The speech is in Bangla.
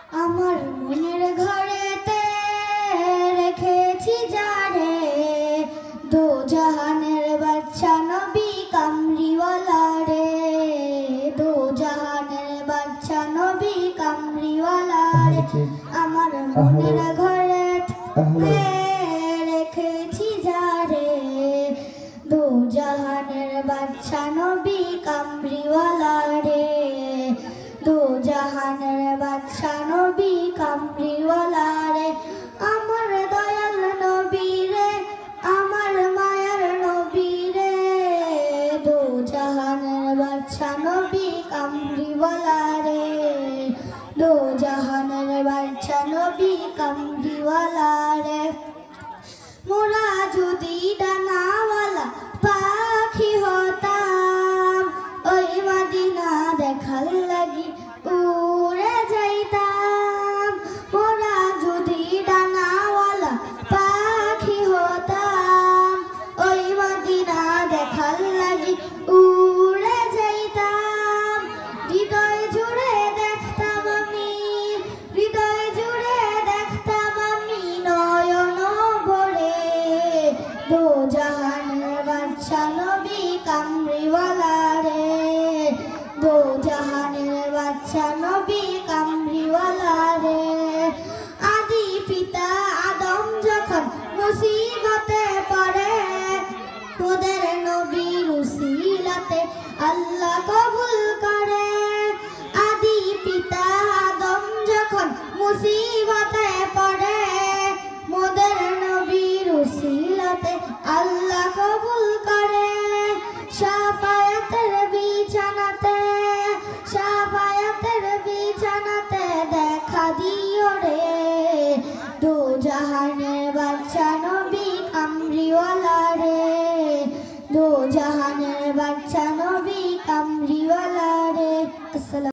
আমার মনের ঘরেতে রেখেছি যারে, দো জাহানের বাদশা নবী কামলিওয়ালা রে, দো জাহানের বাদশা নবী কামলিওয়ালা রে। আমার মনের ঘরেতে রেখেছি যারে, দো জাহানের বাদশা নবী কামলিওয়ালা রে, দো জাহানের বাদশা নবী কামলিওয়ালা রে। আমার দয়াল নবী রে, আমার মায়ার নবী রে, দো জাহানের বাদশা নবী কামলিওয়ালা রে, দো জাহানের বাদশা নবী কামলিওয়ালা রে। মোরা যদি ডানাওয়ালা পাখি হতাম, ওই মদিনা দেখার লাগি উড়ে যাইতাম। মোরা যদি ডানাওয়ালা পাখি হতাম, ওই মদিনা দেখার লাগি উড়ে যাইতাম। হৃদয় জুড়ে দেখতাম আমি, হৃদয় জুড়ে দেখতাম আমি নয়ন ভরে, দো জাহানের বাদশা নবী কামলিওয়ালা রে, দো জাহানের বাদশা নবী কামলিওয়ালা রে। আদি পিতা আদম যখন মুসিবতে পড়ে, তোদের নবীর উসিলাতে আল্লাহ কবুল করে। আদি পিতা আদম যখন মুসিবতে পড়ে, মোদের নবীর উসিলাতে আল্লাহ কবুল করে। শাফায়াতের বিছানাতে, শাফায়াতের বিছানাতে দেখা দিও রে, দো জাহানের বাদশা নবী কামলিওয়ালা রে, দো জাহানের বাদশা নবী